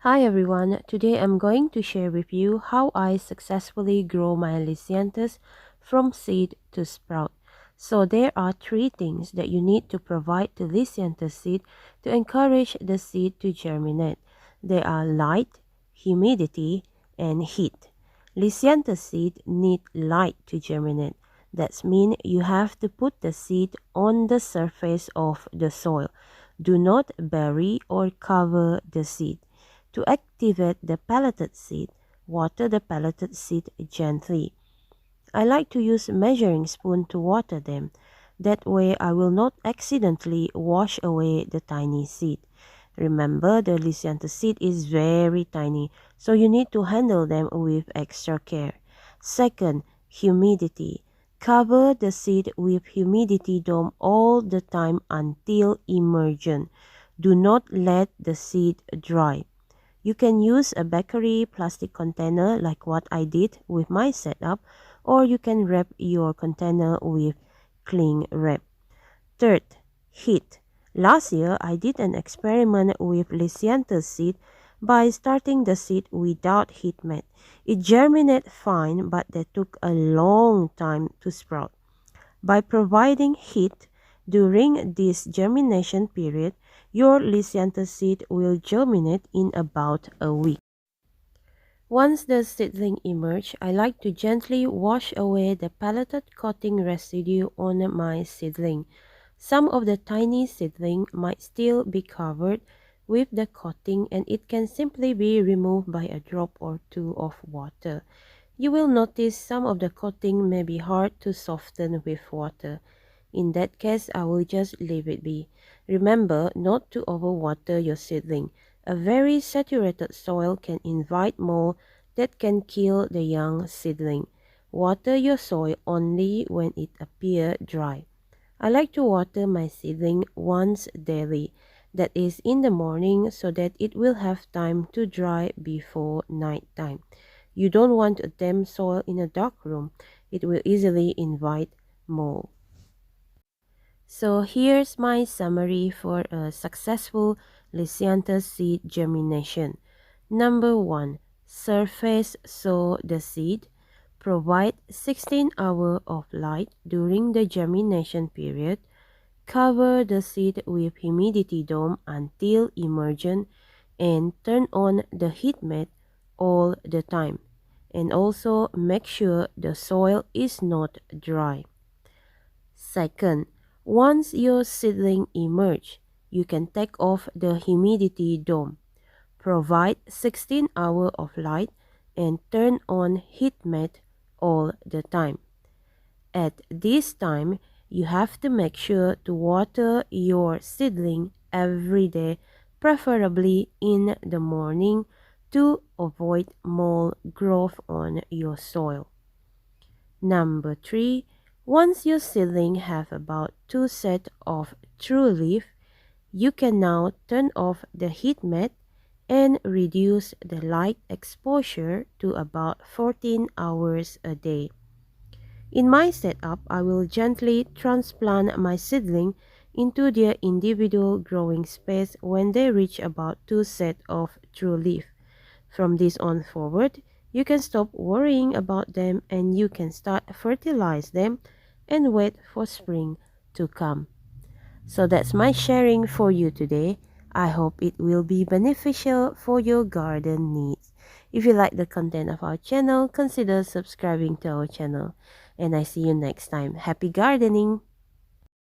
Hi everyone, today I'm going to share with you how I successfully grow my Lisianthus from seed to sprout. So there are three things that you need to provide to Lisianthus seed to encourage the seed to germinate. They are light, humidity, and heat. Lisianthus seed need light to germinate. That means you have to put the seed on the surface of the soil. Do not bury or cover the seed. To activate the pelleted seed, water the pelleted seed gently. I like to use a measuring spoon to water them. That way I will not accidentally wash away the tiny seed. Remember, the Lisianthus seed is very tiny, so you need to handle them with extra care. Second, humidity. Cover the seed with humidity dome all the time until immersion. Do not let the seed dry. You can use a bakery plastic container like what I did with my setup, or you can wrap your container with cling wrap. Third, heat. Last year, I did an experiment with Lisianthus seed by starting the seed without heat mat. It germinated fine, but that took a long time to sprout. By providing heat during this germination period, your Lisianthus seed will germinate in about a week. Once the seedling emerge, I like to gently wash away the pelleted coating residue on my seedling. Some of the tiny seedling might still be covered with the coating, and it can simply be removed by a drop or two of water. You will notice some of the coating may be hard to soften with water. In that case, I will just leave it be. Remember not to overwater your seedling. A very saturated soil can invite mold that can kill the young seedling. Water your soil only when it appears dry. I like to water my seedling once daily, that is in the morning, so that it will have time to dry before night time. You don't want a damp soil in a dark room. It will easily invite mold. So here's my summary for a successful Lisianthus seed germination. Number 1. Surface sow the seed. Provide 16 hours of light during the germination period. Cover the seed with humidity dome until immersion and turn on the heat mat all the time. And also make sure the soil is not dry. Second, once your seedling emerge, you can take off the humidity dome. Provide 16 hours of light and turn on heat mat all the time. At this time, you have to make sure to water your seedling every day, preferably in the morning, to avoid mold growth on your soil. Number 3. Once your seedling have about 2 sets of true leaf, you can now turn off the heat mat and reduce the light exposure to about 14 hours a day. In my setup, I will gently transplant my seedling into their individual growing space when they reach about 2 sets of true leaf. From this on forward, you can stop worrying about them and you can start fertilize them and wait for spring to come. So that's my sharing for you today. I hope it will be beneficial for your garden needs. If you like the content of our channel, consider subscribing to our channel. And I see you next time. Happy gardening!